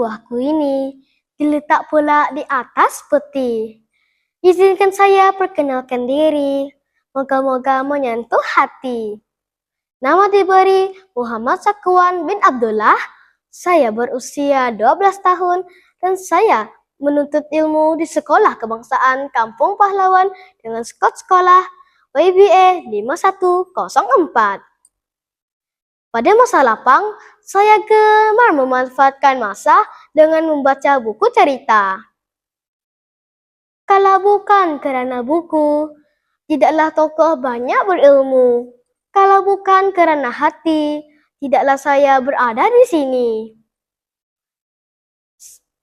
buahku ini diletak pula di atas peti. Izinkan saya perkenalkan diri, moga-moga menyentuh hati. Nama diberi Muhammad Sakwan bin Abdullah. Saya berusia 12 tahun dan saya menuntut ilmu di Sekolah Kebangsaan Kampung Pahlawan dengan skot sekolah WBA 5104. Pada masa lapang, saya gemar memanfaatkan masa dengan membaca buku cerita. Kalau bukan karena buku, tidaklah tokoh banyak berilmu. Kalau bukan karena hati, tidaklah saya berada di sini.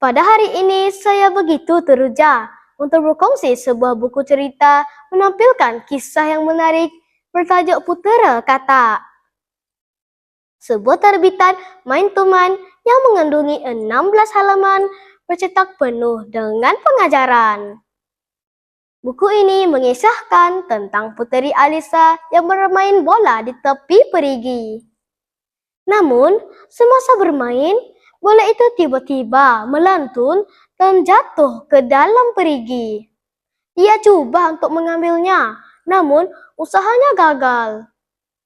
Pada hari ini, saya begitu teruja untuk berkongsi sebuah buku cerita menampilkan kisah yang menarik bertajuk Putera Kata. Sebuah terbitan main tuman yang mengandungi 16 halaman bercetak penuh dengan pengajaran. Buku ini mengisahkan tentang Puteri Alisa yang bermain bola di tepi perigi. Namun, semasa bermain, bola itu tiba-tiba melantun dan jatuh ke dalam perigi. Ia coba untuk mengambilnya, namun usahanya gagal.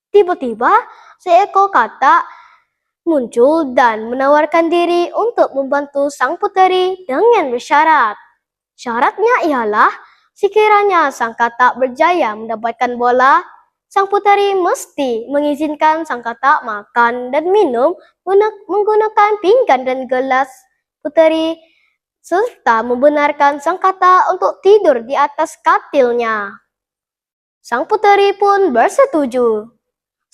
Tiba-tiba, seekor katak muncul dan menawarkan diri untuk membantu sang puteri dengan bersyarat. Syaratnya ialah, sekiranya sang katak berjaya mendapatkan bola, sang puteri mesti mengizinkan sang katak makan dan minum menggunakan pinggan dan gelas puteri, serta membenarkan sang katak untuk tidur di atas katilnya. Sang puteri pun bersetuju.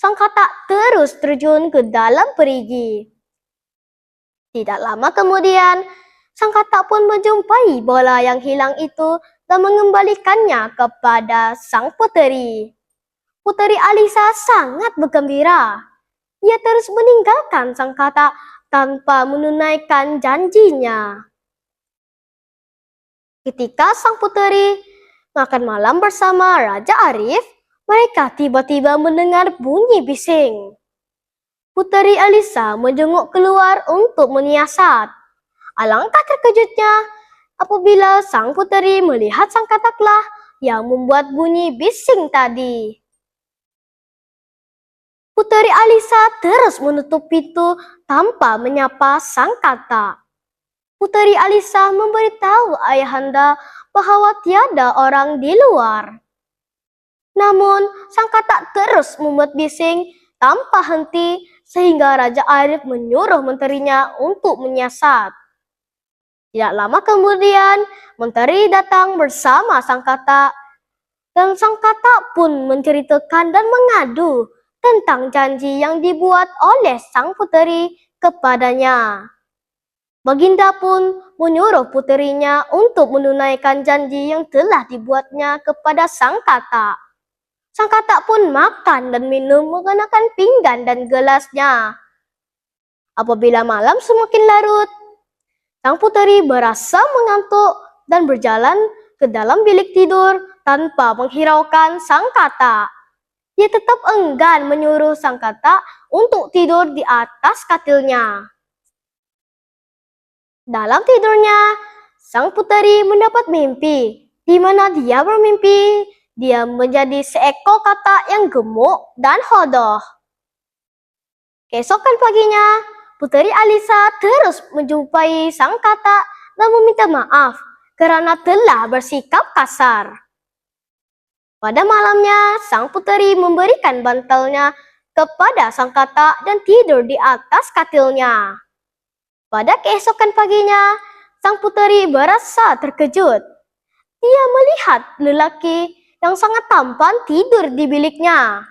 Sang katak terus terjun ke dalam perigi. Tidak lama kemudian, sang katak pun menjumpai bola yang hilang itu dan mengembalikannya kepada sang puteri. Puteri Alisa sangat bergembira. Ia terus meninggalkan sang katak tanpa menunaikan janjinya. Ketika sang puteri makan malam bersama Raja Arif, mereka tiba-tiba mendengar bunyi bising. Puteri Alisa menjenguk keluar untuk menyiasat. Alangkah terkejutnya apabila sang puteri melihat sang kataklah yang membuat bunyi bising tadi. Puteri Alisa terus menutup pintu tanpa menyapa sang katak. Puteri Alisa memberitahu ayahanda bahwa tiada orang di luar. Namun, sang katak terus membuat bising tanpa henti sehingga Raja Arif menyuruh menterinya untuk menyiasat. Tidak lama kemudian, menteri datang bersama sang katak dan sang katak pun menceritakan dan mengadu tentang janji yang dibuat oleh sang puteri kepadanya. Baginda pun menyuruh puterinya untuk menunaikan janji yang telah dibuatnya kepada sang katak. Sang katak pun makan dan minum menggunakan pinggan dan gelasnya. Apabila malam semakin larut, sang puteri berasa mengantuk dan berjalan ke dalam bilik tidur tanpa menghiraukan sang katak. Ia tetap enggan menyuruh sang katak untuk tidur di atas katilnya. Dalam tidurnya, sang puteri mendapat mimpi, di mana dia bermimpi dia menjadi seekor katak yang gemuk dan hodoh. Keesokan paginya, Puteri Alisa terus menjumpai sang katak dan meminta maaf karena telah bersikap kasar. Pada malamnya, sang puteri memberikan bantalnya kepada sang katak dan tidur di atas katilnya. Pada keesokan paginya, sang puteri berasa terkejut. Dia melihat lelaki yang sangat tampan tidur di biliknya.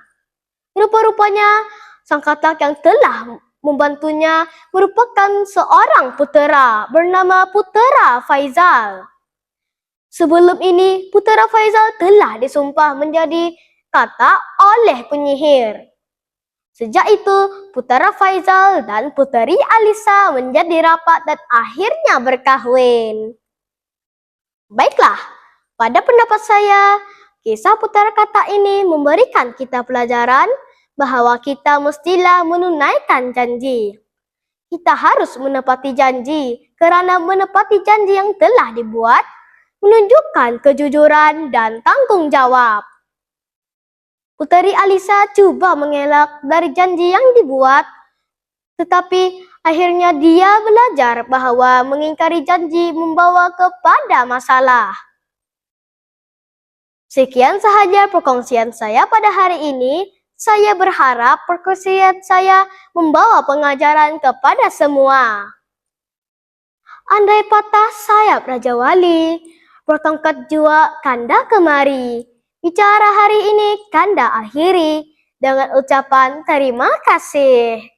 Rupa-rupanya, sang katak yang telah membantunya merupakan seorang putera bernama Putera Faizal. Sebelum ini, Putera Faizal telah disumpah menjadi katak oleh penyihir. Sejak itu, Putera Faizal dan Puteri Alisa menjadi rapat dan akhirnya berkahwin. Baiklah, pada pendapat saya, kisah Putera Katak ini memberikan kita pelajaran bahwa kita mestilah menunaikan janji. Kita harus menepati janji, karena menepati janji yang telah dibuat menunjukkan kejujuran dan tanggung jawab. Puteri Alisa coba mengelak dari janji yang dibuat, tetapi akhirnya dia belajar bahwa mengingkari janji membawa kepada masalah. Sekian sahaja perkongsian saya pada hari ini. Saya berharap perkongsian saya membawa pengajaran kepada semua. Andai patah sayap Raja Wali, bertongkat jua Kanda kemari. Bicara hari ini Kanda akhiri dengan ucapan terima kasih.